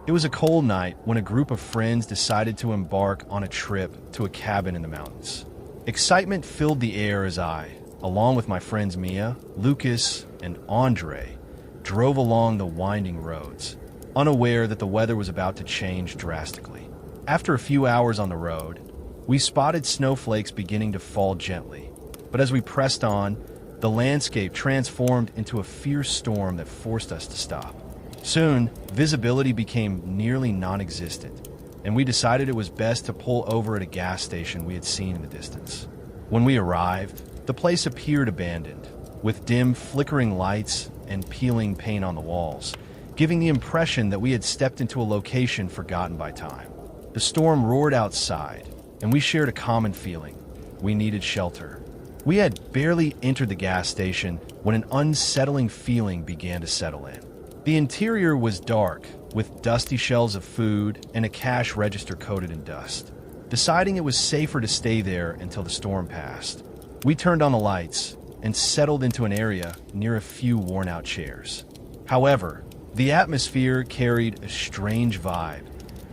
It was a cold night when a group of friends decided to embark on a trip to a cabin in the mountains. Excitement filled the air as I, along with my friends Mia, Lucas, and Andre, drove along the winding roads, unaware that the weather was about to change drastically. After a few hours on the road, we spotted snowflakes beginning to fall gently, but as we pressed on, the landscape transformed into a fierce storm that forced us to stop. Soon, visibility became nearly non-existent, and we decided it was best to pull over at a gas station we had seen in the distance. When we arrived, the place appeared abandoned, with dim flickering lights and peeling paint on the walls, giving the impression that we had stepped into a location forgotten by time. The storm roared outside, and we shared a common feeling. We needed shelter. We had barely entered the gas station when an unsettling feeling began to settle in. The interior was dark, with dusty shelves of food and a cash register coated in dust. Deciding it was safer to stay there until the storm passed, we turned on the lights and settled into an area near a few worn-out chairs. However, the atmosphere carried a strange vibe,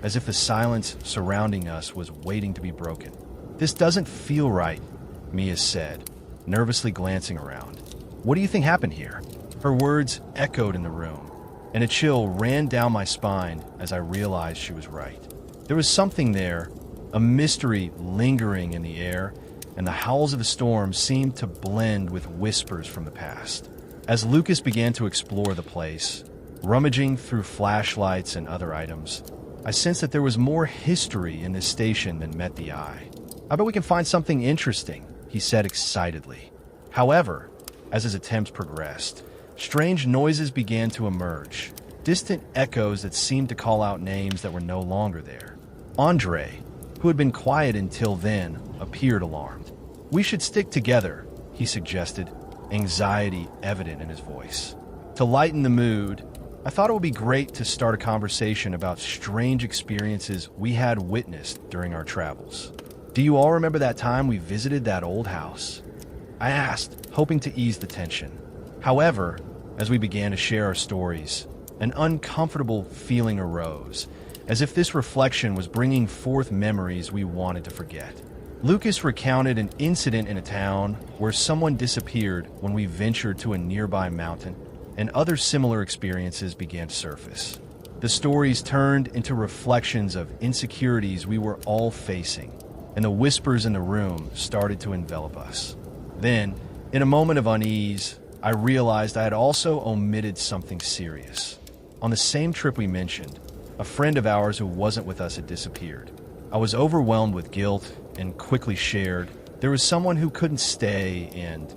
as if the silence surrounding us was waiting to be broken. "This doesn't feel right," Mia said, nervously glancing around. "What do you think happened here?" Her words echoed in the room, and a chill ran down my spine as I realized she was right. There was something there, a mystery lingering in the air, and the howls of the storm seemed to blend with whispers from the past. As Lucas began to explore the place, rummaging through flashlights and other items, I sensed that there was more history in this station than met the eye. "I bet we can find something interesting," he said excitedly. However, as his attempts progressed, strange noises began to emerge, distant echoes that seemed to call out names that were no longer there. Andre, who had been quiet until then, appeared alarmed. "We should stick together," he suggested, anxiety evident in his voice. To lighten the mood, I thought it would be great to start a conversation about strange experiences we had witnessed during our travels. "Do you all remember that time we visited that old house?" I asked, hoping to ease the tension. However, as we began to share our stories, an uncomfortable feeling arose, as if this reflection was bringing forth memories we wanted to forget. Lucas recounted an incident in a town where someone disappeared when we ventured to a nearby mountain, and other similar experiences began to surface. The stories turned into reflections of insecurities we were all facing, and the whispers in the room started to envelop us. Then, in a moment of unease, I realized I had also omitted something serious. On the same trip we mentioned, a friend of ours who wasn't with us had disappeared. I was overwhelmed with guilt and quickly shared, "There was someone who couldn't stay, and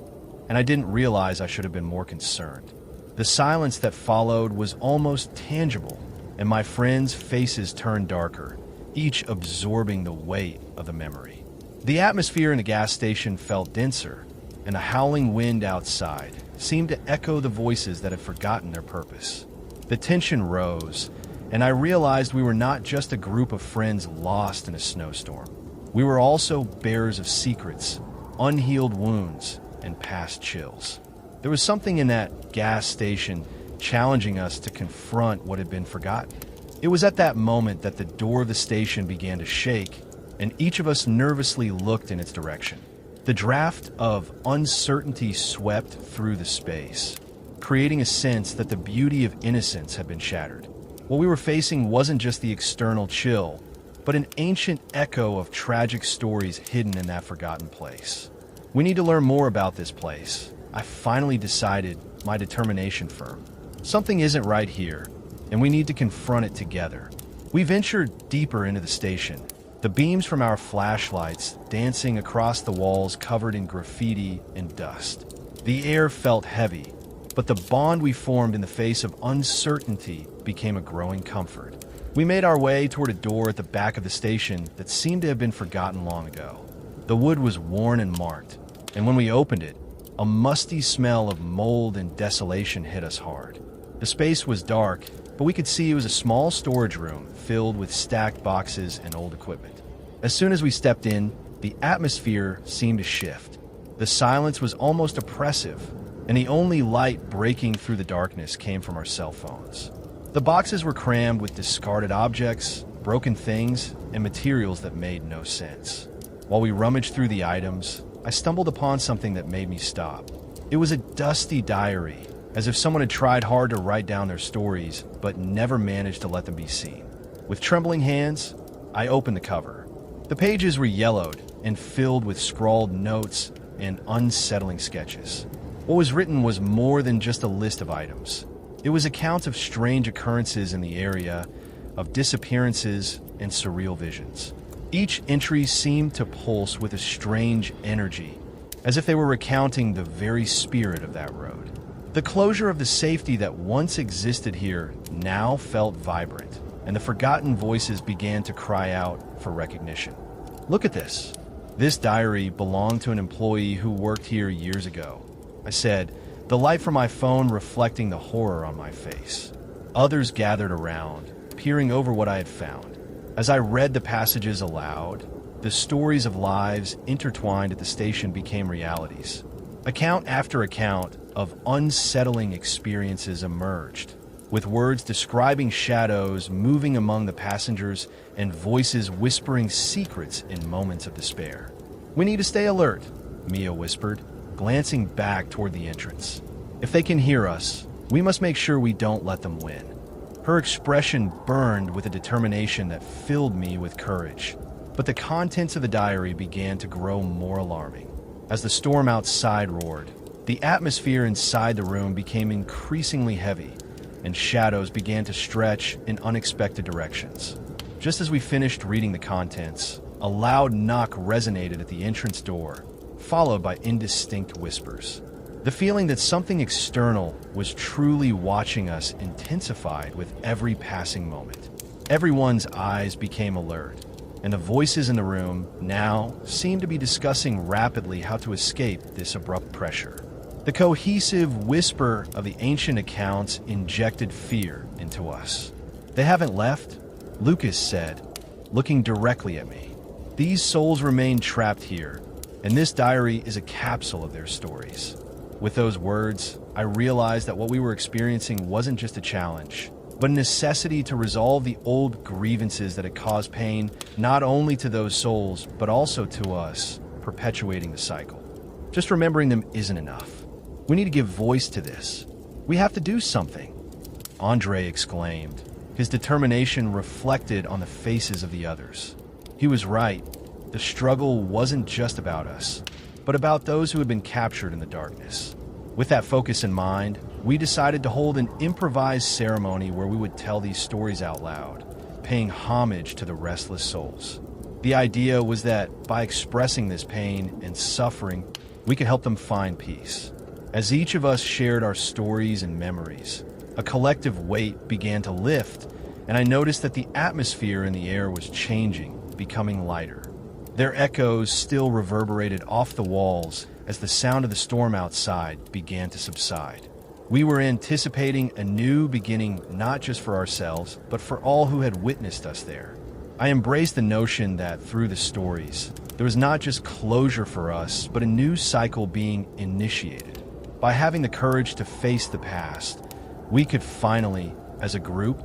I didn't realize I should have been more concerned." The silence that followed was almost tangible, and my friends' faces turned darker, each absorbing the weight of the memory. The atmosphere in the gas station felt denser, and the howling wind outside seemed to echo the voices that had forgotten their purpose. The tension rose, and I realized we were not just a group of friends lost in a snowstorm. We were also bearers of secrets, unhealed wounds, and past chills. There was something in that gas station challenging us to confront what had been forgotten. It was at that moment that the door of the station began to shake, and each of us nervously looked in its direction. The draft of uncertainty swept through the space, creating a sense that the beauty of innocence had been shattered. What we were facing wasn't just the external chill, but an ancient echo of tragic stories hidden in that forgotten place. "We need to learn more about this place," I finally decided, my determination firm. "Something isn't right here, and we need to confront it together." We ventured deeper into the station, the beams from our flashlights dancing across the walls covered in graffiti and dust. The air felt heavy, but the bond we formed in the face of uncertainty became a growing comfort. We made our way toward a door at the back of the station that seemed to have been forgotten long ago. The wood was worn and marked, and when we opened it, a musty smell of mold and desolation hit us hard. The space was dark, but we could see it was a small storage room filled with stacked boxes and old equipment. As soon as we stepped in, the atmosphere seemed to shift. The silence was almost oppressive, and the only light breaking through the darkness came from our cell phones. The boxes were crammed with discarded objects, broken things, and materials that made no sense. While we rummaged through the items, I stumbled upon something that made me stop. It was a dusty diary, as if someone had tried hard to write down their stories, but never managed to let them be seen. With trembling hands, I opened the cover. The pages were yellowed and filled with scrawled notes and unsettling sketches. What was written was more than just a list of items. It was accounts of strange occurrences in the area, of disappearances and surreal visions. Each entry seemed to pulse with a strange energy, as if they were recounting the very spirit of that road. The closure of the safety that once existed here now felt vibrant, and the forgotten voices began to cry out for recognition. Look at this. This diary belonged to an employee who worked here years ago, I said, the light from my phone reflecting the horror on my face. Others gathered around, peering over what I had found. As I read the passages aloud, the stories of lives intertwined at the station became realities. Account after account of unsettling experiences emerged, with words describing shadows moving among the passengers and voices whispering secrets in moments of despair. "We need to stay alert," Mia whispered, glancing back toward the entrance. "If they can hear us, we must make sure we don't let them win." Her expression burned with a determination that filled me with courage. But the contents of the diary began to grow more alarming. As the storm outside roared, the atmosphere inside the room became increasingly heavy, and shadows began to stretch in unexpected directions. Just as we finished reading the contents, a loud knock resonated at the entrance door, followed by indistinct whispers. The feeling that something external was truly watching us intensified with every passing moment. Everyone's eyes became alert, and the voices in the room now seemed to be discussing rapidly how to escape this abrupt pressure. The cohesive whisper of the ancient accounts injected fear into us. "They haven't left," Lucas said, looking directly at me. "These souls remain trapped here, and this diary is a capsule of their stories." With those words, I realized that what we were experiencing wasn't just a challenge, but a necessity to resolve the old grievances that had caused pain not only to those souls, but also to us, perpetuating the cycle. Just remembering them isn't enough. We need to give voice to this. We have to do something, Andre exclaimed, his determination reflected on the faces of the others. He was right. The struggle wasn't just about us, but about those who had been captured in the darkness. With that focus in mind, we decided to hold an improvised ceremony where we would tell these stories out loud, paying homage to the restless souls. The idea was that by expressing this pain and suffering, we could help them find peace. As each of us shared our stories and memories, a collective weight began to lift, and I noticed that the atmosphere in the air was changing, becoming lighter. Their echoes still reverberated off the walls as the sound of the storm outside began to subside. We were anticipating a new beginning not just for ourselves, but for all who had witnessed us there. I embraced the notion that through the stories, there was not just closure for us, but a new cycle being initiated. By having the courage to face the past, we could finally, as a group,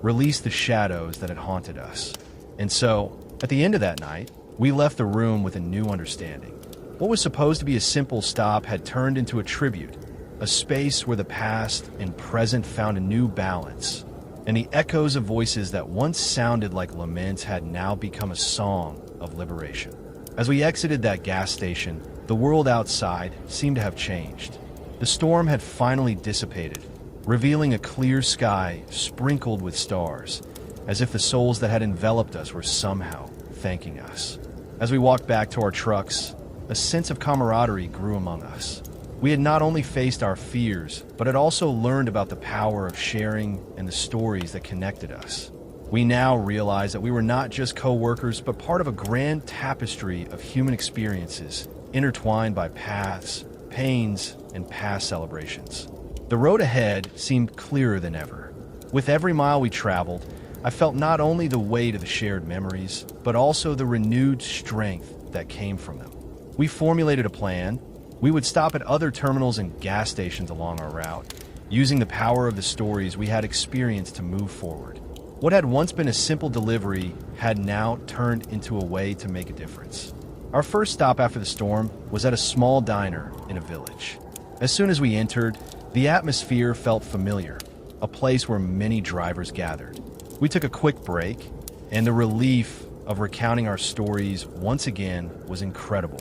release the shadows that had haunted us. And so, at the end of that night, we left the room with a new understanding. What was supposed to be a simple stop had turned into a tribute, a space where the past and present found a new balance, and the echoes of voices that once sounded like laments had now become a song of liberation. As we exited that gas station, the world outside seemed to have changed. The storm had finally dissipated, revealing a clear sky sprinkled with stars, as if the souls that had enveloped us were somehow thanking us. As we walked back to our trucks, a sense of camaraderie grew among us. We had not only faced our fears, but had also learned about the power of sharing and the stories that connected us. We now realized that we were not just co-workers, but part of a grand tapestry of human experiences, intertwined by paths, pains, and past celebrations. The road ahead seemed clearer than ever. With every mile we traveled, I felt not only the weight of the shared memories, but also the renewed strength that came from them. We formulated a plan. We would stop at other terminals and gas stations along our route, using the power of the stories we had experienced to move forward. What had once been a simple delivery had now turned into a way to make a difference. Our first stop after the storm was at a small diner in a village. As soon as we entered, the atmosphere felt familiar, a place where many drivers gathered. We took a quick break, and the relief of recounting our stories once again was incredible.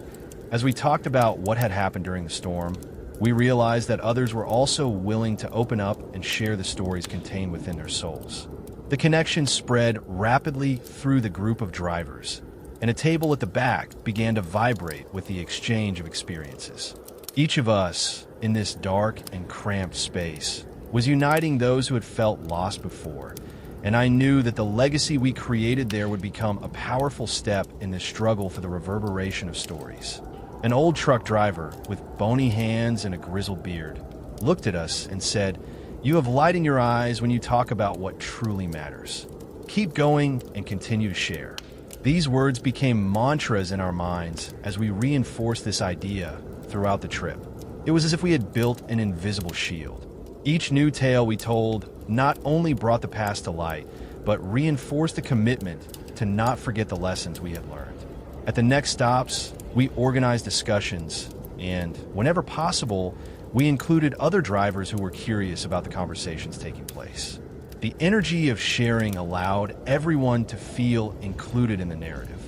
As we talked about what had happened during the storm, we realized that others were also willing to open up and share the stories contained within their souls. The connection spread rapidly through the group of drivers, and a table at the back began to vibrate with the exchange of experiences. Each of us, in this dark and cramped space, was uniting those who had felt lost before, and I knew that the legacy we created there would become a powerful step in the struggle for the reverberation of stories. An old truck driver with bony hands and a grizzled beard looked at us and said, "You have light in your eyes when you talk about what truly matters. Keep going and continue to share." These words became mantras in our minds as we reinforced this idea throughout the trip. It was as if we had built an invisible shield. Each new tale we told not only brought the past to light, but reinforced the commitment to not forget the lessons we had learned. At the next stops, we organized discussions, and whenever possible, we included other drivers who were curious about the conversations taking place. The energy of sharing allowed everyone to feel included in the narrative.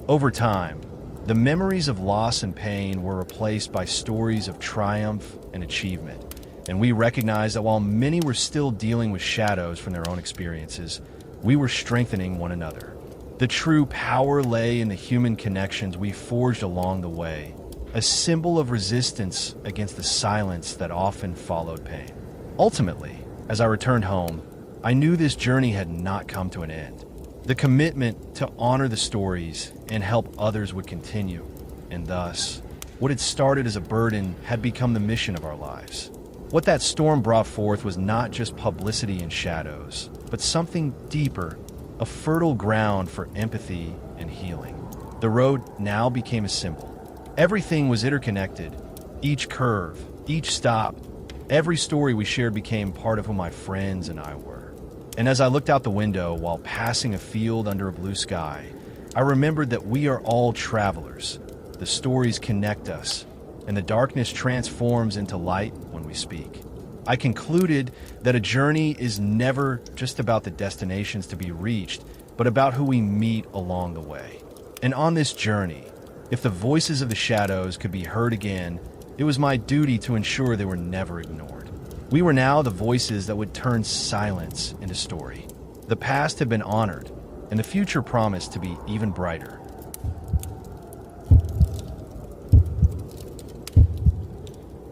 Over time, the memories of loss and pain were replaced by stories of triumph and achievement, and we recognized that while many were still dealing with shadows from their own experiences, we were strengthening one another. The true power lay in the human connections we forged along the way, a symbol of resistance against the silence that often followed pain. Ultimately, as I returned home, I knew this journey had not come to an end. The commitment to honor the stories and help others would continue, and thus, what had started as a burden had become the mission of our lives. What that storm brought forth was not just publicity and shadows, but something deeper, a fertile ground for empathy and healing. The road now became a symbol. Everything was interconnected. Each curve, each stop, every story we shared became part of who my friends and I were. And as I looked out the window while passing a field under a blue sky, I remembered that we are all travelers. The stories connect us, and the darkness transforms into light when we speak. I concluded that a journey is never just about the destinations to be reached, but about who we meet along the way. And on this journey, if the voices of the shadows could be heard again, it was my duty to ensure they were never ignored. We were now the voices that would turn silence into story. The past had been honored, and the future promised to be even brighter.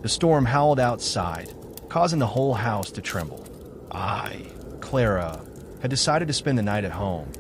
The storm howled outside, causing the whole house to tremble. I, Clara, had decided to spend the night at home,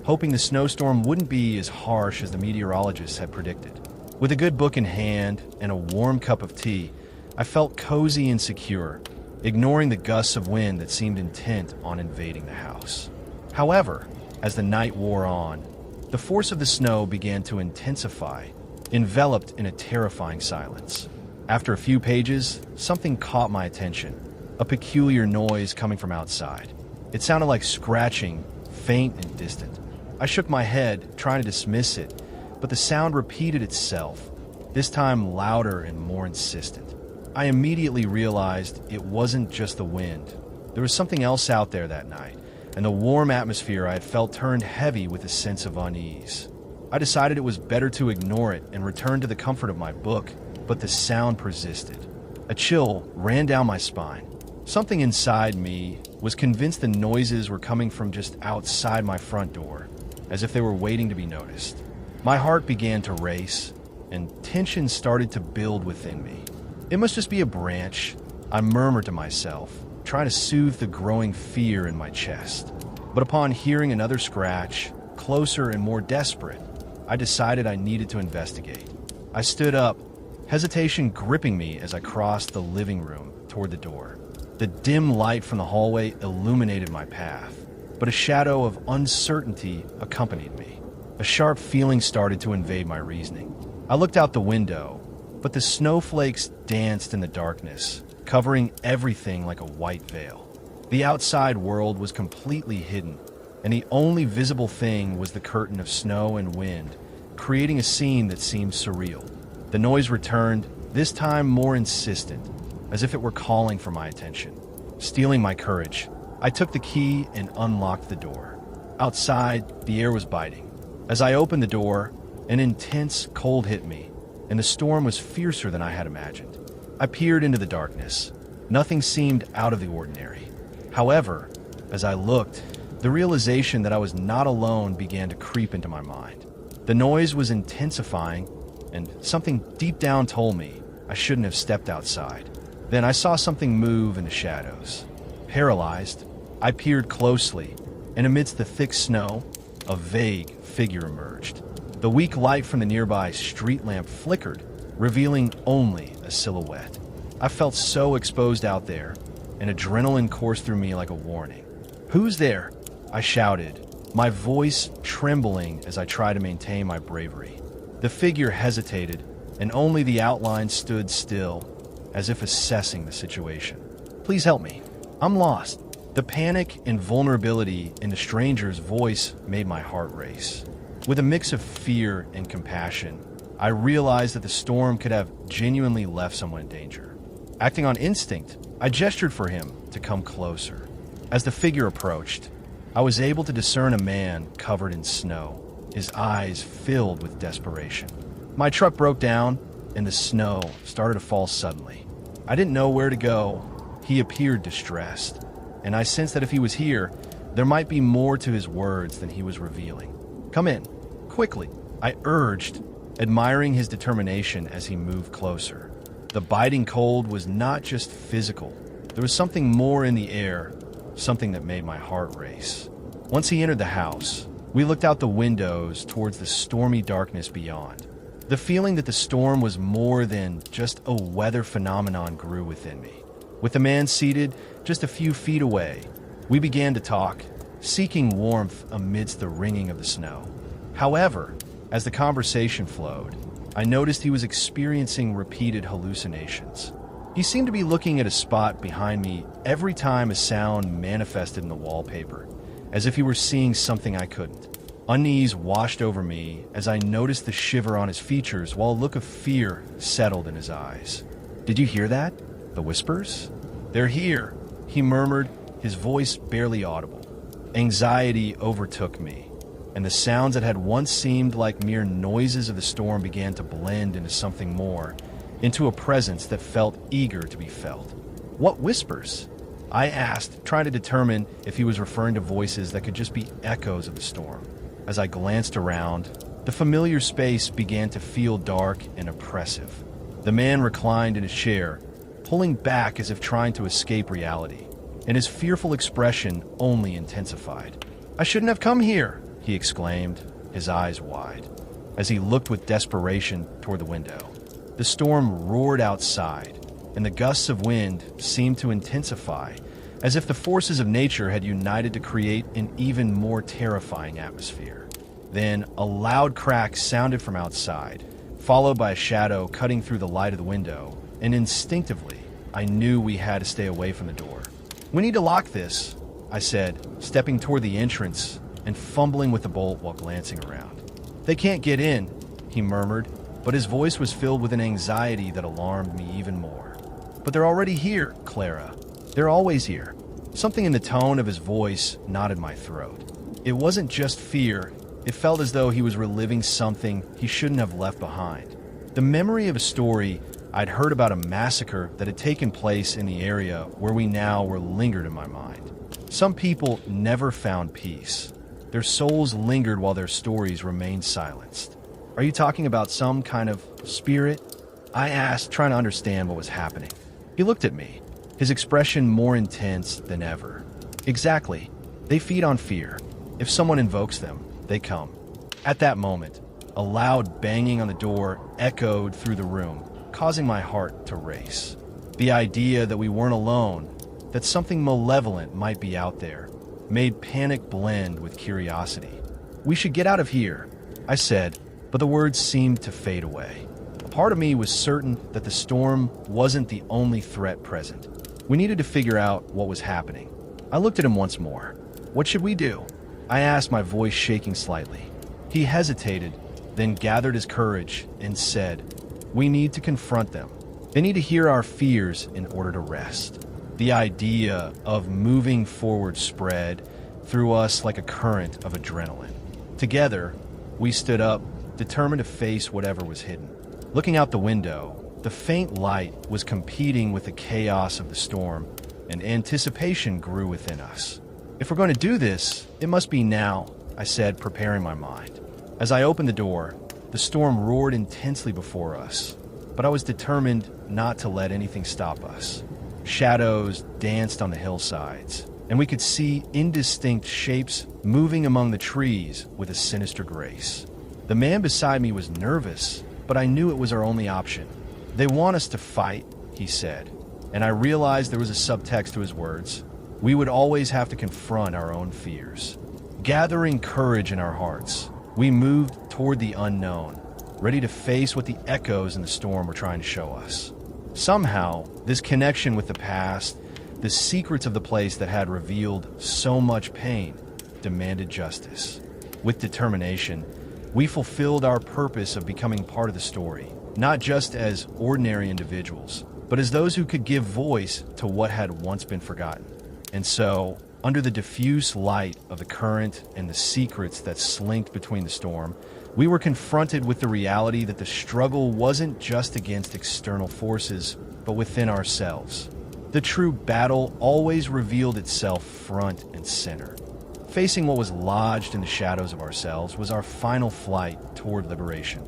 hoping the snowstorm wouldn't be as harsh as the meteorologists had predicted. With a good book in hand and a warm cup of tea, I felt cozy and secure, ignoring the gusts of wind that seemed intent on invading the house. However, as the night wore on, the force of the snow began to intensify, enveloped in a terrifying silence. After a few pages, something caught my attention, a peculiar noise coming from outside. It sounded like scratching, faint and distant. I shook my head, trying to dismiss it, but the sound repeated itself, this time louder and more insistent. I immediately realized it wasn't just the wind. There was something else out there that night, and the warm atmosphere I had felt turned heavy with a sense of unease. I decided it was better to ignore it and return to the comfort of my book, but the sound persisted. A chill ran down my spine. Something inside me was convinced the noises were coming from just outside my front door, as if they were waiting to be noticed. My heart began to race, and tension started to build within me. It must just be a branch, I murmured to myself, trying to soothe the growing fear in my chest. But upon hearing another scratch, closer and more desperate, I decided I needed to investigate. I stood up, hesitation gripping me as I crossed the living room toward the door. The dim light from the hallway illuminated my path, but a shadow of uncertainty accompanied me. A sharp feeling started to invade my reasoning. I looked out the window, but the snowflakes danced in the darkness, covering everything like a white veil. The outside world was completely hidden, and the only visible thing was the curtain of snow and wind, creating a scene that seemed surreal. The noise returned, this time more insistent, as if it were calling for my attention. Stealing my courage, I took the key and unlocked the door. Outside, the air was biting. As I opened the door, an intense cold hit me, and the storm was fiercer than I had imagined. I peered into the darkness. Nothing seemed out of the ordinary. However, as I looked, the realization that I was not alone began to creep into my mind. The noise was intensifying, and something deep down told me I shouldn't have stepped outside. Then I saw something move in the shadows. Paralyzed, I peered closely, and amidst the thick snow, a vague figure emerged. The weak light from the nearby street lamp flickered, revealing only a silhouette. I felt so exposed out there, and adrenaline coursed through me like a warning. "Who's there?" I shouted, my voice trembling as I tried to maintain my bravery. The figure hesitated, and only the outline stood still, as if assessing the situation. "Please help me. I'm lost." The panic and vulnerability in the stranger's voice made my heart race. With a mix of fear and compassion, I realized that the storm could have genuinely left someone in danger. Acting on instinct, I gestured for him to come closer. As the figure approached, I was able to discern a man covered in snow, his eyes filled with desperation. My truck broke down, and the snow started to fall suddenly. I didn't know where to go. He appeared distressed, and I sensed that if he was here, there might be more to his words than he was revealing. "Come in, quickly," I urged, admiring his determination as he moved closer. The biting cold was not just physical. There was something more in the air, something that made my heart race. Once he entered the house, we looked out the windows towards the stormy darkness beyond. The feeling that the storm was more than just a weather phenomenon grew within me. With the man seated just a few feet away, we began to talk, seeking warmth amidst the ringing of the snow. However, as the conversation flowed, I noticed he was experiencing repeated hallucinations. He seemed to be looking at a spot behind me every time a sound manifested in the wallpaper, as if he were seeing something I couldn't. Unease washed over me as I noticed the shiver on his features while a look of fear settled in his eyes. "Did you hear that? The whispers?" "They're here," he murmured, his voice barely audible. Anxiety overtook me, and the sounds that had once seemed like mere noises of the storm began to blend into something more, into a presence that felt eager to be felt. "What whispers?" I asked, trying to determine if he was referring to voices that could just be echoes of the storm. As I glanced around, the familiar space began to feel dark and oppressive. The man reclined in his chair, pulling back as if trying to escape reality, and his fearful expression only intensified. "I shouldn't have come here," he exclaimed, his eyes wide, as he looked with desperation toward the window. The storm roared outside, and the gusts of wind seemed to intensify, as if the forces of nature had united to create an even more terrifying atmosphere. Then a loud crack sounded from outside, followed by a shadow cutting through the light of the window, and instinctively, I knew we had to stay away from the door. "We need to lock this," I said, stepping toward the entrance and fumbling with the bolt while glancing around. "They can't get in," he murmured, but his voice was filled with an anxiety that alarmed me even more. "But they're already here, Clara. They're always here." Something in the tone of his voice knotted my throat. It wasn't just fear. It felt as though he was reliving something he shouldn't have left behind. The memory of a story I'd heard about a massacre that had taken place in the area where we now were lingered in my mind. Some people never found peace. Their souls lingered while their stories remained silenced. "Are you talking about some kind of spirit?" I asked, trying to understand what was happening. He looked at me, his expression more intense than ever. "Exactly. They feed on fear. If someone invokes them, they come." At that moment, a loud banging on the door echoed through the room, causing my heart to race. The idea that we weren't alone, that something malevolent might be out there, made panic blend with curiosity. "We should get out of here," I said, but the words seemed to fade away. A part of me was certain that the storm wasn't the only threat present. We needed to figure out what was happening. I looked at him once more. "What should we do?" I asked, my voice shaking slightly. He hesitated, then gathered his courage and said, "We need to confront them. They need to hear our fears in order to rest." The idea of moving forward spread through us like a current of adrenaline. Together, we stood up, determined to face whatever was hidden. Looking out the window, the faint light was competing with the chaos of the storm, and anticipation grew within us. "If we're going to do this, it must be now," I said, preparing my mind. As I opened the door, the storm roared intensely before us, but I was determined not to let anything stop us. Shadows danced on the hillsides, and we could see indistinct shapes moving among the trees with a sinister grace. The man beside me was nervous, but I knew it was our only option. "They want us to fight," he said, and I realized there was a subtext to his words. We would always have to confront our own fears. Gathering courage in our hearts, we moved toward the unknown, ready to face what the echoes in the storm were trying to show us. Somehow, this connection with the past, the secrets of the place that had revealed so much pain, demanded justice. With determination, we fulfilled our purpose of becoming part of the story, not just as ordinary individuals, but as those who could give voice to what had once been forgotten. And so, under the diffuse light of the current and the secrets that slinked between the storm, we were confronted with the reality that the struggle wasn't just against external forces, but within ourselves. The true battle always revealed itself front and center. Facing what was lodged in the shadows of ourselves was our final flight toward liberation.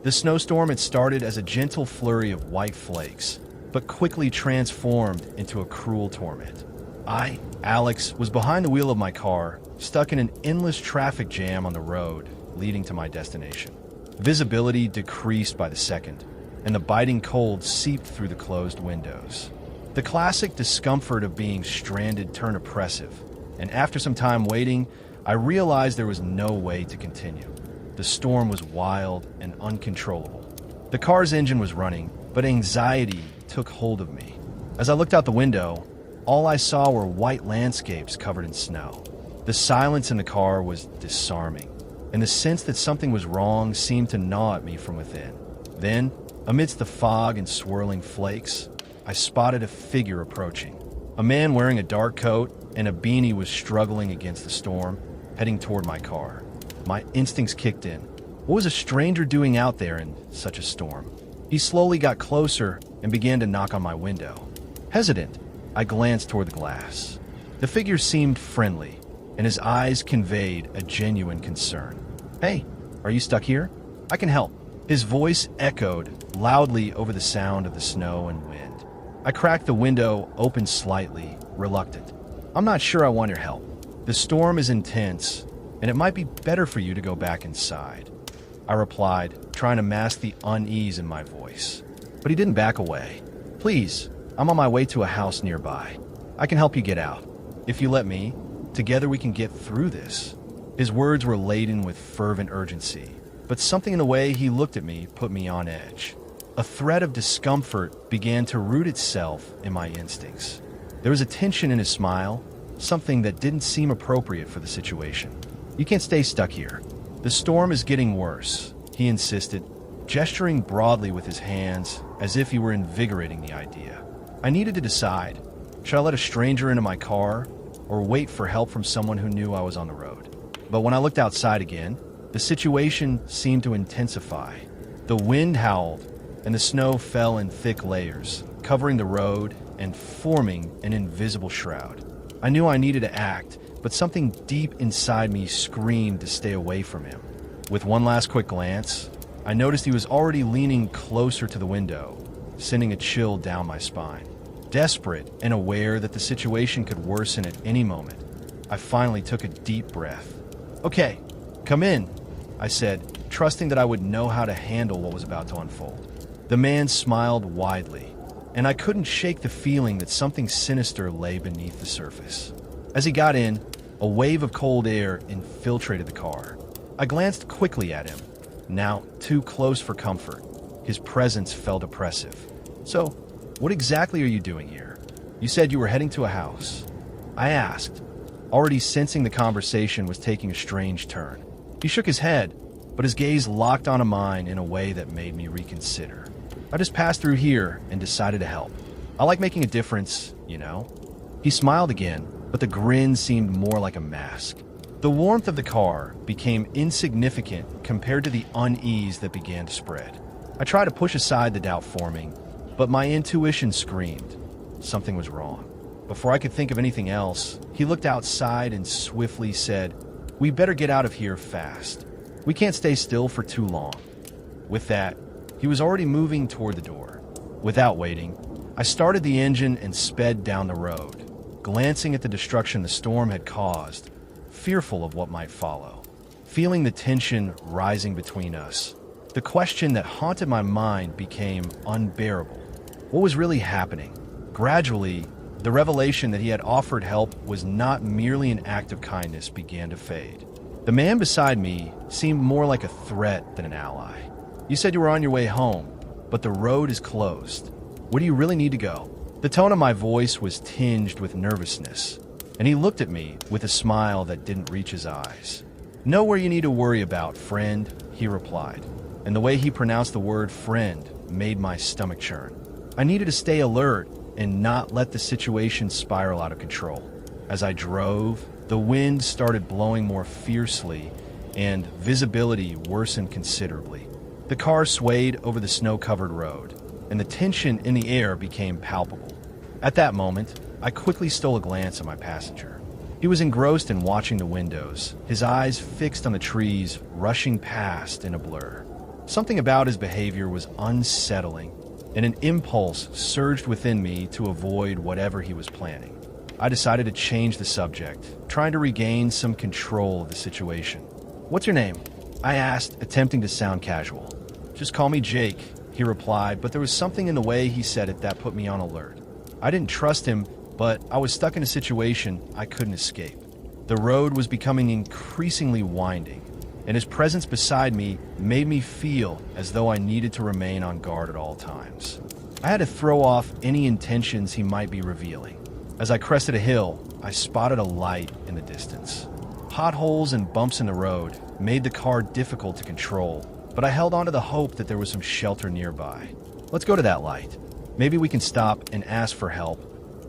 The snowstorm had started as a gentle flurry of white flakes, but quickly transformed into a cruel torment. I, Alex, was behind the wheel of my car, stuck in an endless traffic jam on the road leading to my destination. Visibility decreased by the second, and the biting cold seeped through the closed windows. The classic discomfort of being stranded turned oppressive, and after some time waiting, I realized there was no way to continue. The storm was wild and uncontrollable. The car's engine was running, but anxiety took hold of me. As I looked out the window, all I saw were white landscapes covered in snow. The silence in the car was disarming, and the sense that something was wrong seemed to gnaw at me from within. Then, amidst the fog and swirling flakes, I spotted a figure approaching. A man wearing a dark coat and a beanie was struggling against the storm, heading toward my car. My instincts kicked in. What was a stranger doing out there in such a storm? He slowly got closer and began to knock on my window. Hesitant, I glanced toward the glass. The figure seemed friendly, and his eyes conveyed a genuine concern. "Hey, are you stuck here? I can help." His voice echoed loudly over the sound of the snow and wind. I cracked the window open slightly, reluctant. "I'm not sure I want your help. The storm is intense, and it might be better for you to go back inside," I replied, trying to mask the unease in my voice. But he didn't back away. "Please, I'm on my way to a house nearby. I can help you get out. If you let me, together we can get through this." His words were laden with fervent urgency, but something in the way he looked at me put me on edge. A thread of discomfort began to root itself in my instincts. There was a tension in his smile, something that didn't seem appropriate for the situation. "You can't stay stuck here. The storm is getting worse," he insisted, gesturing broadly with his hands as if he were invigorating the idea. I needed to decide, should I let a stranger into my car or wait for help from someone who knew I was on the road? But when I looked outside again, the situation seemed to intensify. The wind howled, and the snow fell in thick layers, covering the road and forming an invisible shroud. I knew I needed to act, but something deep inside me screamed to stay away from him. With one last quick glance, I noticed he was already leaning closer to the window, sending a chill down my spine. Desperate and aware that the situation could worsen at any moment, I finally took a deep breath. "Okay, come in," I said, trusting that I would know how to handle what was about to unfold. The man smiled widely, and I couldn't shake the feeling that something sinister lay beneath the surface. As he got in, A wave of cold air infiltrated the car. I glanced quickly at him, now too close for comfort. His presence felt oppressive. "So, what exactly are you doing here? You said you were heading to a house," I asked, already sensing the conversation was taking a strange turn. He shook his head, but his gaze locked onto mine in a way that made me reconsider. "I just passed through here and decided to help. I like making a difference, you know." He smiled again, but the grin seemed more like a mask. The warmth of the car became insignificant compared to the unease that began to spread. I tried to push aside the doubt forming, but my intuition screamed something was wrong. Before I could think of anything else, he looked outside and swiftly said, "We better get out of here fast. We can't stay still for too long." With that, he was already moving toward the door. Without waiting, I started the engine and sped down the road, glancing at the destruction the storm had caused, fearful of what might follow. Feeling the tension rising between us, the question that haunted my mind became unbearable. What was really happening? Gradually, the revelation that he had offered help was not merely an act of kindness began to fade. The man beside me seemed more like a threat than an ally. "You said you were on your way home, but the road is closed. Where do you really need to go?" The tone of my voice was tinged with nervousness, and he looked at me with a smile that didn't reach his eyes. "Know where you need to worry about, friend," he replied, and the way he pronounced the word friend made my stomach churn. I needed to stay alert and not let the situation spiral out of control. As I drove, the wind started blowing more fiercely, and visibility worsened considerably. The car swayed over the snow-covered road, and the tension in the air became palpable. At that moment, I quickly stole a glance at my passenger. He was engrossed in watching the windows, his eyes fixed on the trees rushing past in a blur. Something about his behavior was unsettling, and an impulse surged within me to avoid whatever he was planning. I decided to change the subject, trying to regain some control of the situation. "What's your name?" I asked, attempting to sound casual. "Just call me Jake," he replied, but there was something in the way he said it that put me on alert. I didn't trust him, but I was stuck in a situation I couldn't escape. The road was becoming increasingly winding, and his presence beside me made me feel as though I needed to remain on guard at all times. I had to throw off any intentions he might be revealing. As I crested a hill, I spotted a light in the distance. Potholes and bumps in the road made the car difficult to control, but I held on to the hope that there was some shelter nearby. "Let's go to that light. Maybe we can stop and ask for help,"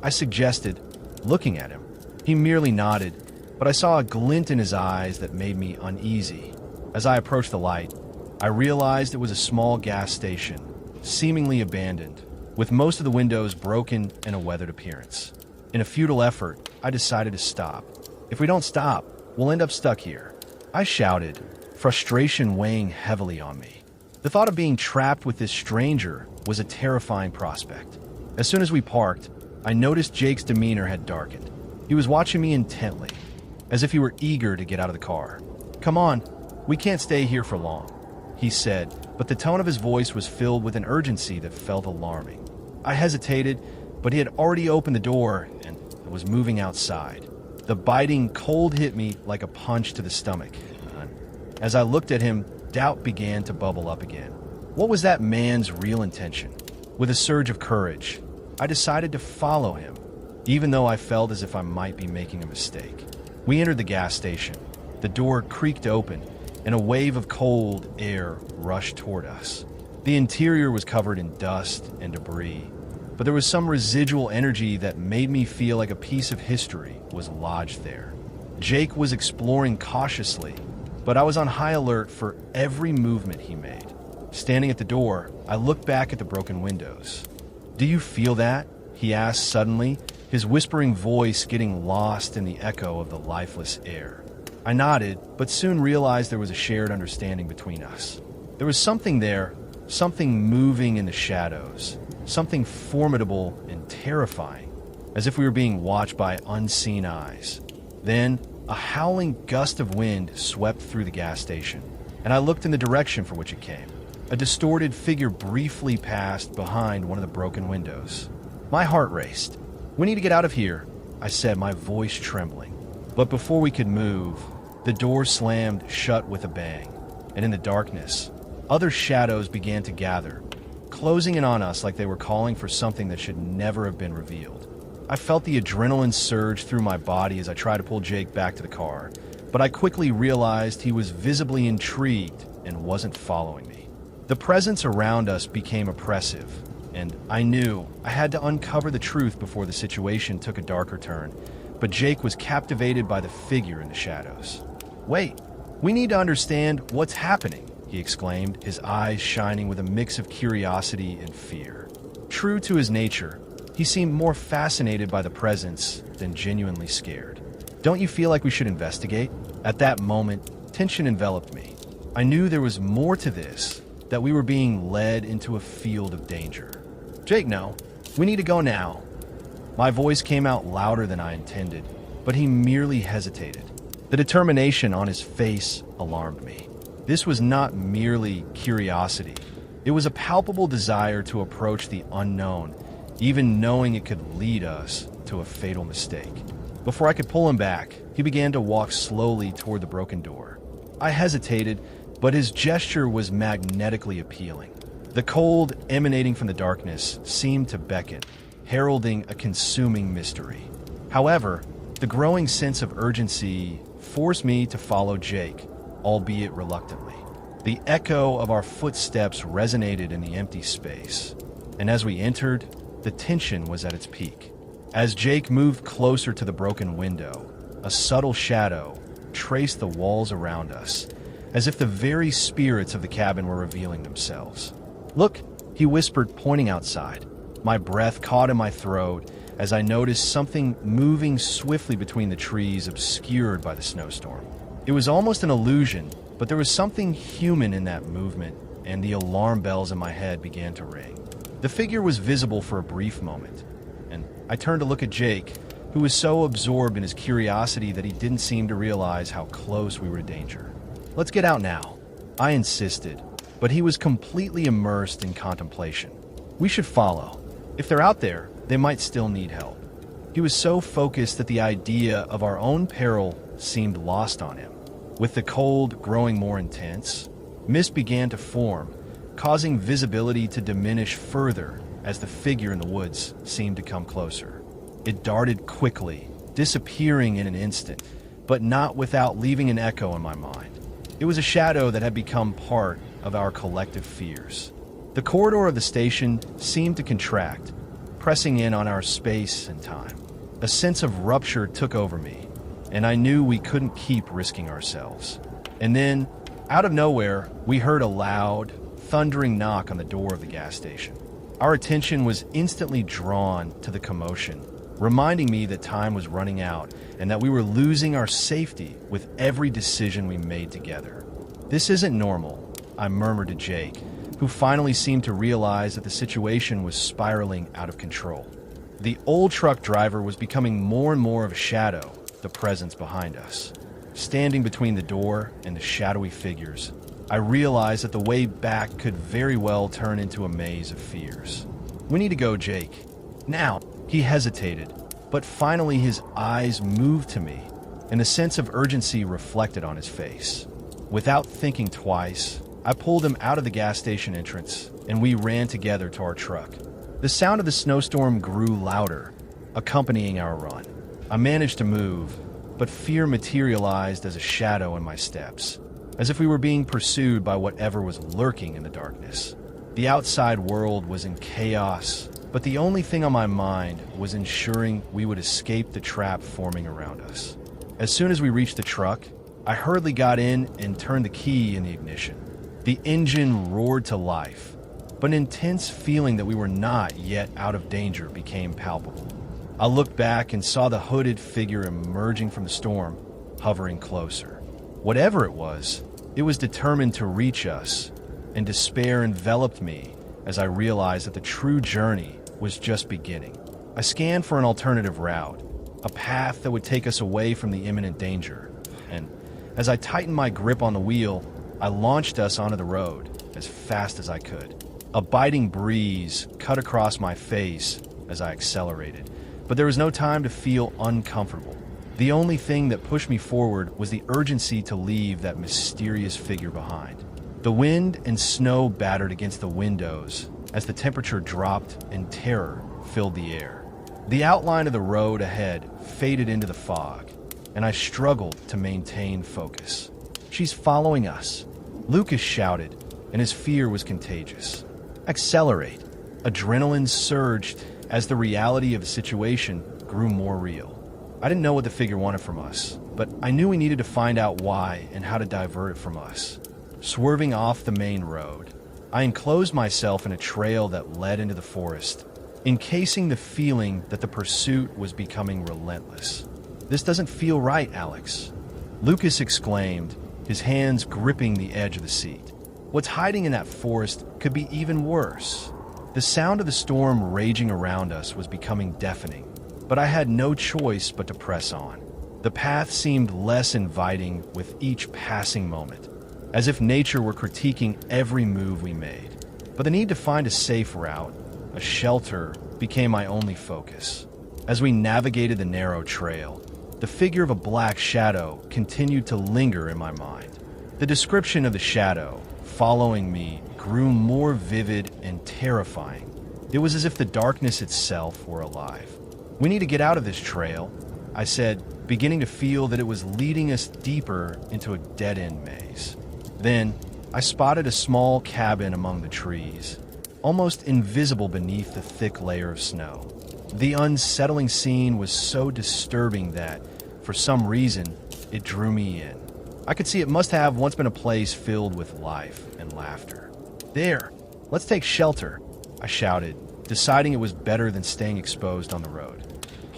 I suggested, looking at him. He merely nodded, but I saw a glint in his eyes that made me uneasy. As I approached the light, I realized it was a small gas station, seemingly abandoned, with most of the windows broken and a weathered appearance. In a futile effort, I decided to stop. "If we don't stop, we'll end up stuck here," I shouted, frustration weighing heavily on me. The thought of being trapped with this stranger was a terrifying prospect. As soon as we parked, I noticed Jake's demeanor had darkened. He was watching me intently, as if he were eager to get out of the car. "Come on, we can't stay here for long," he said, but the tone of his voice was filled with an urgency that felt alarming. I hesitated, but he had already opened the door and was moving outside. The biting cold hit me like a punch to the stomach. As I looked at him, doubt began to bubble up again. What was that man's real intention? With a surge of courage, I decided to follow him, even though I felt as if I might be making a mistake. We entered the gas station. The door creaked open, and a wave of cold air rushed toward us. The interior was covered in dust and debris, but there was some residual energy that made me feel like a piece of history was lodged there. Jake was exploring cautiously, but I was on high alert for every movement he made. Standing at the door, I looked back at the broken windows. "Do you feel that?" he asked suddenly, his whispering voice getting lost in the echo of the lifeless air. I nodded, but soon realized there was a shared understanding between us. There was something there, something moving in the shadows, something formidable and terrifying, as if we were being watched by unseen eyes. Then, a howling gust of wind swept through the gas station, and I looked in the direction for which it came. A distorted figure briefly passed behind one of the broken windows. My heart raced. "We need to get out of here," I said, my voice trembling. But before we could move, the door slammed shut with a bang, and in the darkness, other shadows began to gather, closing in on us like they were calling for something that should never have been revealed. I felt the adrenaline surge through my body as I tried to pull Jake back to the car, but I quickly realized he was visibly intrigued and wasn't following me. The presence around us became oppressive, and I knew I had to uncover the truth before the situation took a darker turn, but Jake was captivated by the figure in the shadows. "Wait, we need to understand what's happening," he exclaimed, his eyes shining with a mix of curiosity and fear. True to his nature, he seemed more fascinated by the presence than genuinely scared. "Don't you feel like we should investigate?" At that moment, tension enveloped me. I knew there was more to this, that we were being led into a field of danger. "Jake, no. We need to go now." My voice came out louder than I intended, but he merely hesitated. The determination on his face alarmed me. This was not merely curiosity. It was a palpable desire to approach the unknown, even knowing it could lead us to a fatal mistake. Before I could pull him back, he began to walk slowly toward the broken door. I hesitated, but his gesture was magnetically appealing. The cold emanating from the darkness seemed to beckon, heralding a consuming mystery. However, the growing sense of urgency forced me to follow Jake, albeit reluctantly. The echo of our footsteps resonated in the empty space, and as we entered, the tension was at its peak. As Jake moved closer to the broken window, a subtle shadow traced the walls around us, as if the very spirits of the cabin were revealing themselves. "Look," he whispered, pointing outside. My breath caught in my throat as I noticed something moving swiftly between the trees obscured by the snowstorm. It was almost an illusion, but there was something human in that movement, and the alarm bells in my head began to ring. The figure was visible for a brief moment, and I turned to look at Jake, who was so absorbed in his curiosity that he didn't seem to realize how close we were to danger. "Let's get out now," I insisted, but he was completely immersed in contemplation. "We should follow. If they're out there, they might still need help." He was so focused that the idea of our own peril seemed lost on him. With the cold growing more intense, mist began to form, causing visibility to diminish further as the figure in the woods seemed to come closer. It darted quickly, disappearing in an instant, but not without leaving an echo in my mind. It was a shadow that had become part of our collective fears. The corridor of the station seemed to contract, pressing in on our space and time. A sense of rupture took over me, and I knew we couldn't keep risking ourselves. And then, out of nowhere, we heard a loud, thundering knock on the door of the gas station. Our attention was instantly drawn to the commotion, reminding me that time was running out and that we were losing our safety with every decision we made together. "This isn't normal," I murmured to Jake, who finally seemed to realize that the situation was spiraling out of control. The old truck driver was becoming more and more of a shadow, the presence behind us. Standing between the door and the shadowy figures, I realized that the way back could very well turn into a maze of fears. "We need to go, Jake. Now." He hesitated, but finally his eyes moved to me, and a sense of urgency reflected on his face. Without thinking twice, I pulled him out of the gas station entrance, and we ran together to our truck. The sound of the snowstorm grew louder, accompanying our run. I managed to move, but fear materialized as a shadow in my steps, as if we were being pursued by whatever was lurking in the darkness. The outside world was in chaos, but the only thing on my mind was ensuring we would escape the trap forming around us. As soon as we reached the truck, I hurriedly got in and turned the key in the ignition. The engine roared to life, but an intense feeling that we were not yet out of danger became palpable. I looked back and saw the hooded figure emerging from the storm, hovering closer. Whatever it was determined to reach us, and despair enveloped me as I realized that the true journey was just beginning. I scanned for an alternative route, a path that would take us away from the imminent danger, and as I tightened my grip on the wheel, I launched us onto the road as fast as I could. A biting breeze cut across my face as I accelerated, but there was no time to feel uncomfortable. The only thing that pushed me forward was the urgency to leave that mysterious figure behind. The wind and snow battered against the windows as the temperature dropped and terror filled the air. The outline of the road ahead faded into the fog, and I struggled to maintain focus. "She's following us," Lucas shouted, and his fear was contagious. "Accelerate." Adrenaline surged as the reality of the situation grew more real. I didn't know what the figure wanted from us, but I knew we needed to find out why and how to divert it from us. Swerving off the main road, I enclosed myself in a trail that led into the forest, encasing the feeling that the pursuit was becoming relentless. "This doesn't feel right, Alex," Lucas exclaimed, his hands gripping the edge of the seat. "What's hiding in that forest could be even worse." The sound of the storm raging around us was becoming deafening, but I had no choice but to press on. The path seemed less inviting with each passing moment, as if nature were critiquing every move we made. But the need to find a safe route, a shelter, became my only focus. As we navigated the narrow trail, the figure of a black shadow continued to linger in my mind. The description of the shadow following me grew more vivid and terrifying. It was as if the darkness itself were alive. "We need to get out of this trail," I said, beginning to feel that it was leading us deeper into a dead-end maze. Then, I spotted a small cabin among the trees, almost invisible beneath the thick layer of snow. The unsettling scene was so disturbing that, for some reason, it drew me in. I could see it must have once been a place filled with life and laughter. "There, let's take shelter," I shouted, deciding it was better than staying exposed on the road.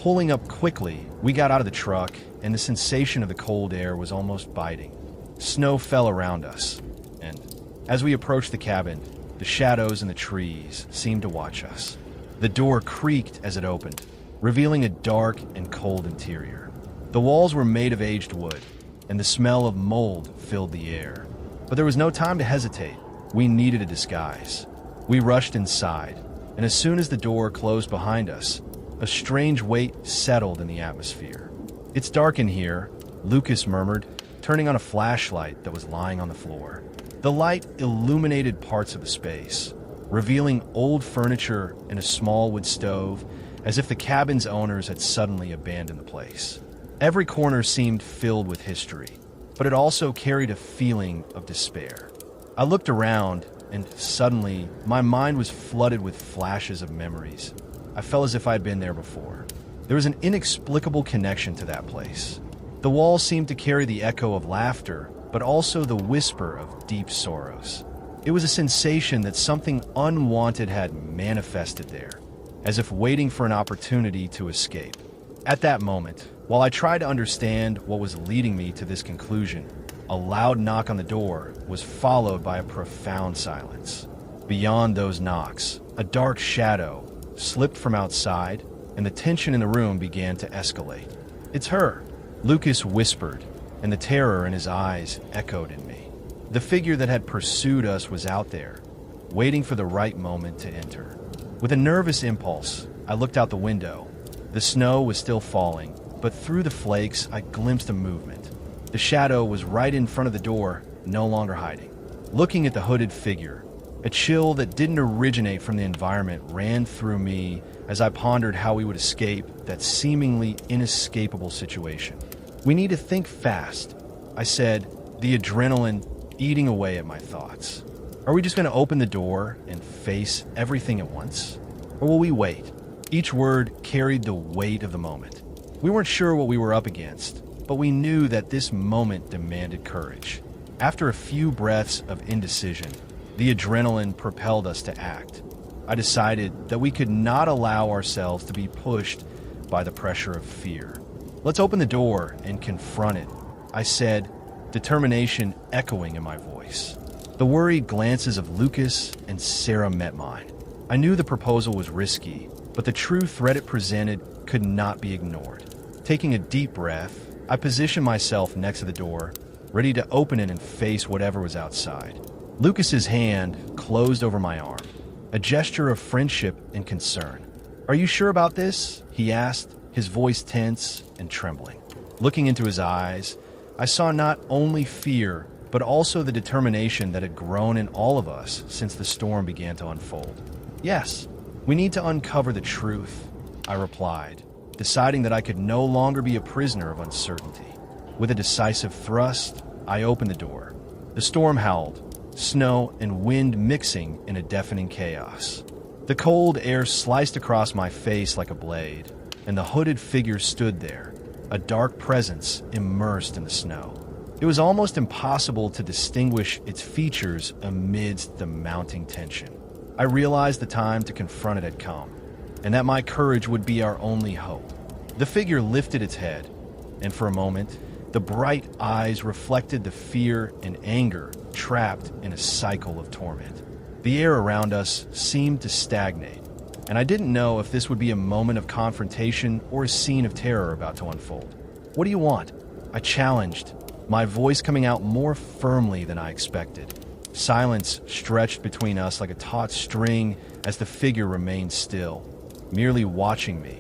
Pulling up quickly, we got out of the truck, and the sensation of the cold air was almost biting. Snow fell around us, and as we approached the cabin, the shadows in the trees seemed to watch us. The door creaked as it opened, revealing a dark and cold interior. The walls were made of aged wood, and the smell of mold filled the air. But there was no time to hesitate. We needed a disguise. We rushed inside, and as soon as the door closed behind us, a strange weight settled in the atmosphere. "It's dark in here," Lucas murmured, turning on a flashlight that was lying on the floor. The light illuminated parts of the space, revealing old furniture and a small wood stove, as if the cabin's owners had suddenly abandoned the place. Every corner seemed filled with history, but it also carried a feeling of despair. I looked around, and suddenly, my mind was flooded with flashes of memories. I felt as if I'd been there before. There was an inexplicable connection to that place. The walls seemed to carry the echo of laughter, but also the whisper of deep sorrows. It was a sensation that something unwanted had manifested there, as if waiting for an opportunity to escape. At that moment, while I tried to understand what was leading me to this conclusion, a loud knock on the door was followed by a profound silence. Beyond those knocks, a dark shadow slipped from outside, and the tension in the room began to escalate. "It's her," Lucas whispered, and the terror in his eyes echoed in me. The figure that had pursued us was out there, waiting for the right moment to enter. With a nervous impulse, I looked out the window. The snow was still falling, but through the flakes I glimpsed a movement. The shadow was right in front of the door, no longer hiding. Looking at the hooded figure, a chill that didn't originate from the environment ran through me as I pondered how we would escape that seemingly inescapable situation. "We need to think fast," I said, the adrenaline eating away at my thoughts. "Are we just going to open the door and face everything at once? Or will we wait?" Each word carried the weight of the moment. We weren't sure what we were up against, but we knew that this moment demanded courage. After a few breaths of indecision, the adrenaline propelled us to act. I decided that we could not allow ourselves to be pushed by the pressure of fear. "Let's open the door and confront it," I said, determination echoing in my voice. The worried glances of Lucas and Sarah met mine. I knew the proposal was risky, but the true threat it presented could not be ignored. Taking a deep breath, I positioned myself next to the door, ready to open it and face whatever was outside. Lucas's hand closed over my arm, a gesture of friendship and concern. "Are you sure about this?" he asked, his voice tense and trembling. Looking into his eyes, I saw not only fear, but also the determination that had grown in all of us since the storm began to unfold. "Yes, we need to uncover the truth," I replied, deciding that I could no longer be a prisoner of uncertainty. With a decisive thrust, I opened the door. The storm howled, snow and wind mixing in a deafening chaos. The cold air sliced across my face like a blade, and the hooded figure stood there, a dark presence immersed in the snow. It was almost impossible to distinguish its features amidst the mounting tension. I realized the time to confront it had come, and that my courage would be our only hope. The figure lifted its head, and for a moment, the bright eyes reflected the fear and anger trapped in a cycle of torment. The air around us seemed to stagnate, and I didn't know if this would be a moment of confrontation or a scene of terror about to unfold. "What do you want?" I challenged, my voice coming out more firmly than I expected. Silence stretched between us like a taut string as the figure remained still, merely watching me,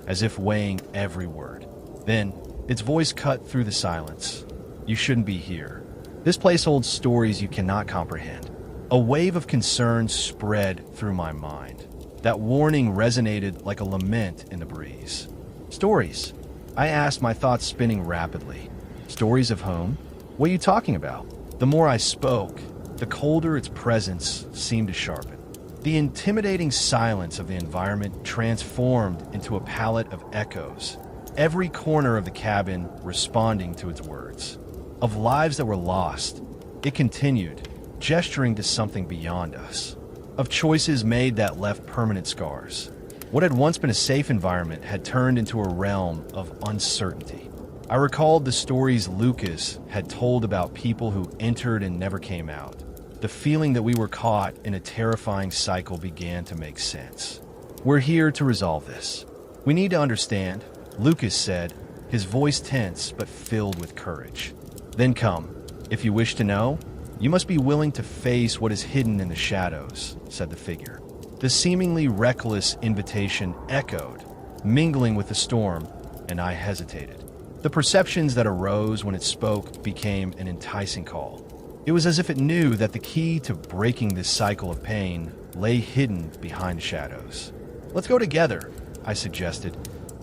as if weighing every word. Then, its voice cut through the silence. "You shouldn't be here. This place holds stories you cannot comprehend." A wave of concern spread through my mind. That warning resonated like a lament in the breeze. "Stories?" I asked, my thoughts spinning rapidly. "Stories of whom? What are you talking about?" The more I spoke, the colder its presence seemed to sharpen. The intimidating silence of the environment transformed into a palette of echoes, every corner of the cabin responding to its words. Of lives that were lost, it continued, gesturing to something beyond us. Of choices made that left permanent scars. What had once been a safe environment had turned into a realm of uncertainty. I recalled the stories Lucas had told about people who entered and never came out. The feeling that we were caught in a terrifying cycle began to make sense. "We're here to resolve this. We need to understand," Lucas said, his voice tense but filled with courage. "Then come. If you wish to know, you must be willing to face what is hidden in the shadows," said the figure. The seemingly reckless invitation echoed, mingling with the storm, and I hesitated. The perceptions that arose when it spoke became an enticing call. It was as if it knew that the key to breaking this cycle of pain lay hidden behind the shadows. "Let's go together," I suggested,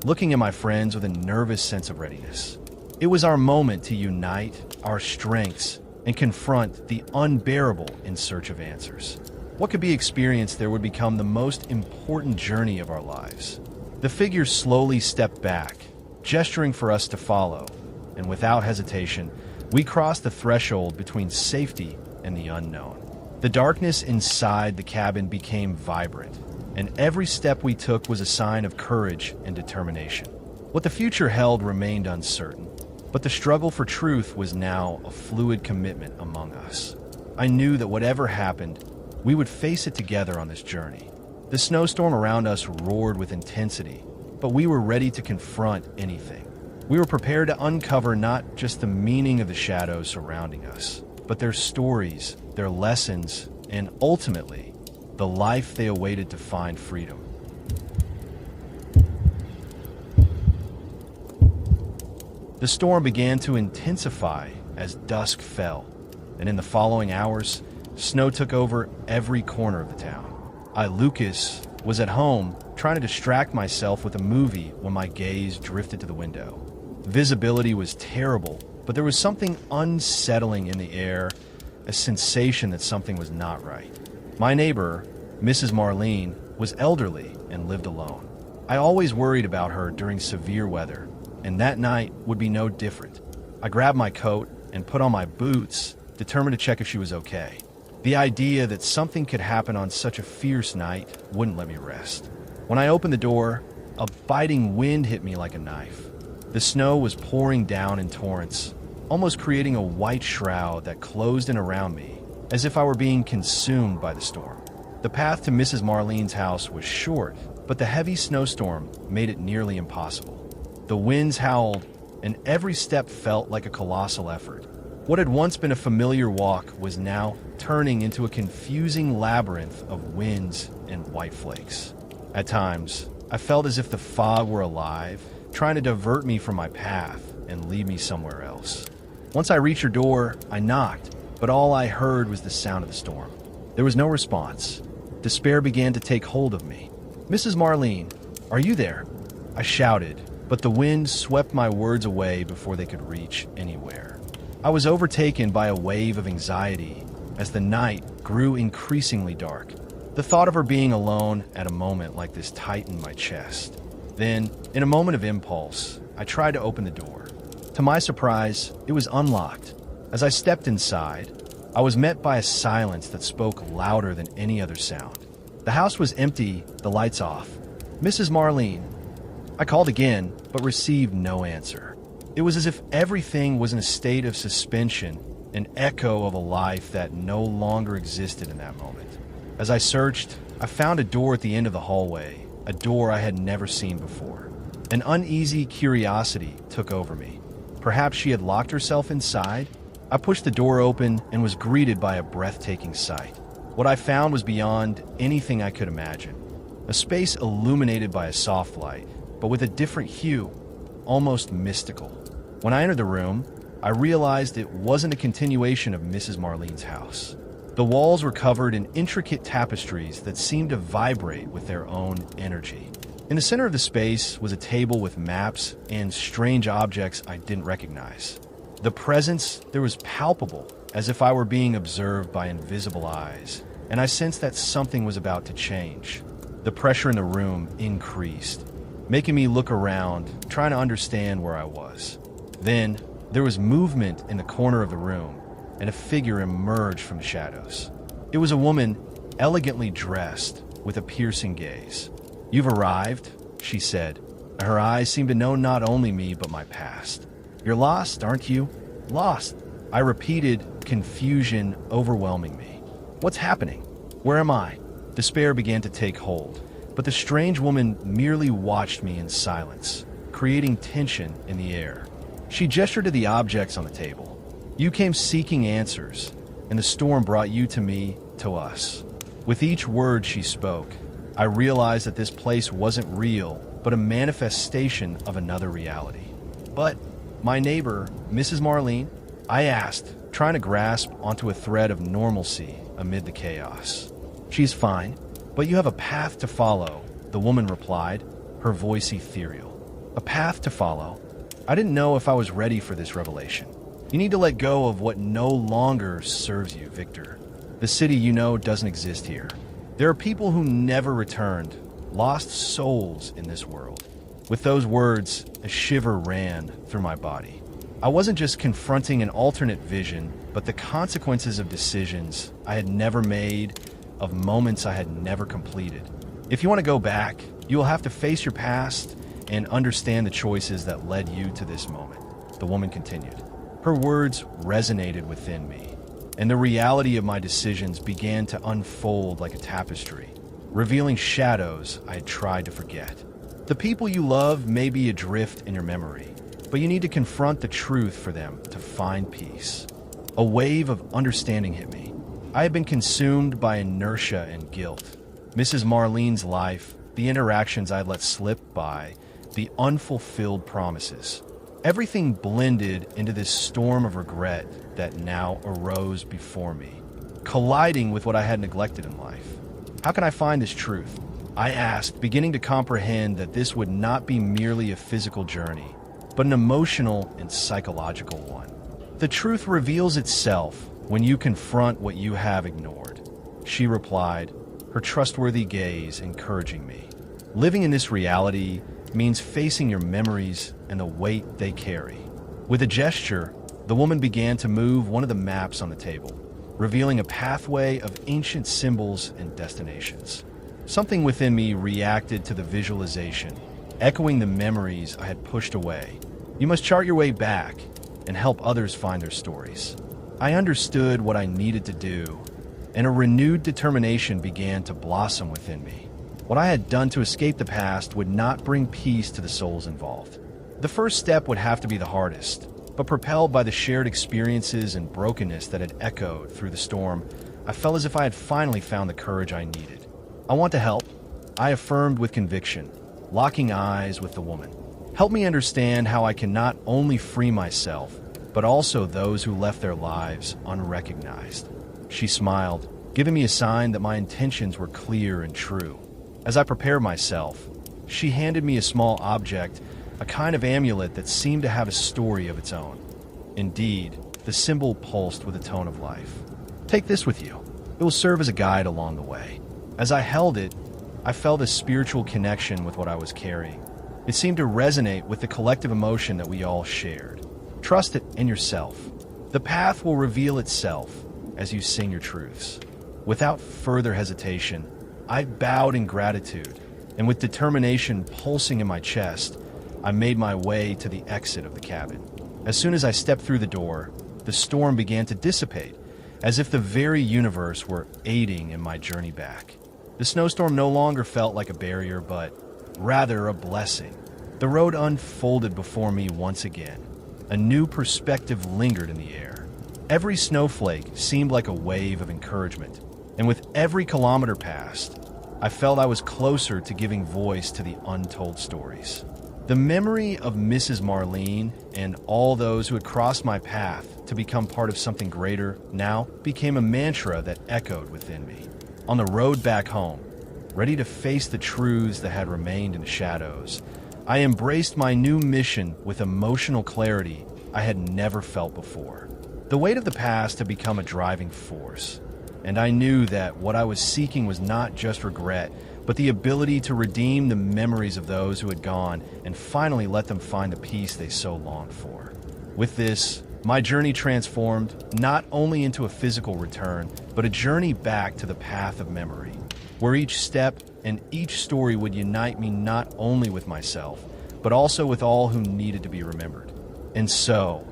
looking at my friends with a nervous sense of readiness. It was our moment to unite our strengths and confront the unbearable in search of answers. What could be experienced there would become the most important journey of our lives. The figure slowly stepped back, gesturing for us to follow, and without hesitation, we crossed the threshold between safety and the unknown. The darkness inside the cabin became vibrant, and every step we took was a sign of courage and determination. What the future held remained uncertain, but the struggle for truth was now a fluid commitment among us. I knew that whatever happened, we would face it together on this journey. The snowstorm around us roared with intensity, but we were ready to confront anything. We were prepared to uncover not just the meaning of the shadows surrounding us, but their stories, their lessons, and ultimately, the life they awaited to find freedom. The storm began to intensify as dusk fell, and in the following hours, snow took over every corner of the town. I, Lucas, was at home trying to distract myself with a movie when my gaze drifted to the window. Visibility was terrible, but there was something unsettling in the air, a sensation that something was not right. My neighbor, Mrs. Marlene, was elderly and lived alone. I always worried about her during severe weather, and that night would be no different. I grabbed my coat and put on my boots, determined to check if she was okay. The idea that something could happen on such a fierce night wouldn't let me rest. When I opened the door, a biting wind hit me like a knife. The snow was pouring down in torrents, almost creating a white shroud that closed in around me, as if I were being consumed by the storm. The path to Mrs. Marlene's house was short, but the heavy snowstorm made it nearly impossible. The winds howled, and every step felt like a colossal effort. What had once been a familiar walk was now turning into a confusing labyrinth of winds and white flakes. At times, I felt as if the fog were alive, trying to divert me from my path, and lead me somewhere else. Once I reached her door, I knocked, but all I heard was the sound of the storm. There was no response. Despair began to take hold of me. "Mrs. Marlene, are you there?" I shouted, but the wind swept my words away before they could reach anywhere. I was overtaken by a wave of anxiety as the night grew increasingly dark. The thought of her being alone at a moment like this tightened my chest. Then, in a moment of impulse, I tried to open the door. To my surprise, it was unlocked. As I stepped inside, I was met by a silence that spoke louder than any other sound. The house was empty, the lights off. "Mrs. Marlene." I called again, but received no answer. It was as if everything was in a state of suspension, an echo of a life that no longer existed in that moment. As I searched, I found a door at the end of the hallway, a door I had never seen before. An uneasy curiosity took over me. Perhaps she had locked herself inside? I pushed the door open and was greeted by a breathtaking sight. What I found was beyond anything I could imagine. A space illuminated by a soft light, but with a different hue, almost mystical. When I entered the room, I realized it wasn't a continuation of Mrs. Marlene's house. The walls were covered in intricate tapestries that seemed to vibrate with their own energy. In the center of the space was a table with maps and strange objects I didn't recognize. The presence there was palpable, as if I were being observed by invisible eyes, and I sensed that something was about to change. The pressure in the room increased, making me look around, trying to understand where I was. Then, there was movement in the corner of the room, and a figure emerged from the shadows. It was a woman, elegantly dressed, with a piercing gaze. "You've arrived," she said. Her eyes seemed to know not only me, but my past. "You're lost, aren't you?" "Lost," I repeated, confusion overwhelming me. "What's happening? Where am I?" Despair began to take hold, but the strange woman merely watched me in silence, creating tension in the air. She gestured to the objects on the table. "You came seeking answers, and the storm brought you to me, to us." With each word she spoke, I realized that this place wasn't real, but a manifestation of another reality. "But my neighbor, Mrs. Marlene?" I asked, trying to grasp onto a thread of normalcy amid the chaos. "She's fine, but you have a path to follow," the woman replied, her voice ethereal. "A path to follow?" I didn't know if I was ready for this revelation. "You need to let go of what no longer serves you, Victor. The city you know doesn't exist here. There are people who never returned, lost souls in this world." With those words, a shiver ran through my body. I wasn't just confronting an alternate vision, but the consequences of decisions I had never made, of moments I had never completed. "If you want to go back, you will have to face your past and understand the choices that led you to this moment," the woman continued. Her words resonated within me, and the reality of my decisions began to unfold like a tapestry, revealing shadows I had tried to forget. The people you love may be adrift in your memory, but you need to confront the truth for them to find peace. A wave of understanding hit me. I had been consumed by inertia and guilt. Mrs. Marlene's life, the interactions I had let slip by, the unfulfilled promises. Everything blended into this storm of regret that now arose before me, colliding with what I had neglected in life. How can I find this truth? I asked, beginning to comprehend that this would not be merely a physical journey, but an emotional and psychological one. "The truth reveals itself when you confront what you have ignored," she replied, her trustworthy gaze encouraging me. "Living in this reality means facing your memories and the weight they carry." With a gesture, the woman began to move one of the maps on the table, revealing a pathway of ancient symbols and destinations. Something within me reacted to the visualization, echoing the memories I had pushed away. "You must chart your way back and help others find their stories." I understood what I needed to do, and a renewed determination began to blossom within me. What I had done to escape the past would not bring peace to the souls involved. The first step would have to be the hardest, but propelled by the shared experiences and brokenness that had echoed through the storm, I felt as if I had finally found the courage I needed. "I want to help," I affirmed with conviction, locking eyes with the woman. Help me understand how I can not only free myself, but also those who left their lives unrecognized." She smiled, giving me a sign that my intentions were clear and true. As I prepared myself, she handed me a small object, a kind of amulet that seemed to have a story of its own. Indeed, the symbol pulsed with a tone of life. "Take this with you. It will serve as a guide along the way." As I held it, I felt a spiritual connection with what I was carrying. It seemed to resonate with the collective emotion that we all shared. Trust it in yourself. The path will reveal itself as you sing your truths. Without further hesitation, I bowed in gratitude, and with determination pulsing in my chest, I made my way to the exit of the cabin. As soon as I stepped through the door, the storm began to dissipate, as if the very universe were aiding in my journey back. The snowstorm no longer felt like a barrier, but rather a blessing. The road unfolded before me once again. A new perspective lingered in the air. Every snowflake seemed like a wave of encouragement, and with every kilometer passed, I felt I was closer to giving voice to the untold stories. The memory of Mrs. Marlene and all those who had crossed my path to become part of something greater now became a mantra that echoed within me. On the road back home, ready to face the truths that had remained in the shadows, I embraced my new mission with emotional clarity I had never felt before. The weight of the past had become a driving force, and I knew that what I was seeking was not just regret, but the ability to redeem the memories of those who had gone and finally let them find the peace they so longed for. With this, my journey transformed not only into a physical return, but a journey back to the path of memory, where each step and each story would unite me not only with myself, but also with all who needed to be remembered. And so,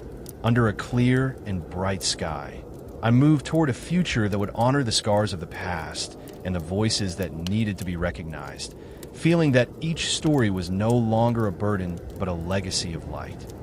under a clear and bright sky, I moved toward a future that would honor the scars of the past and the voices that needed to be recognized, feeling that each story was no longer a burden but a legacy of light.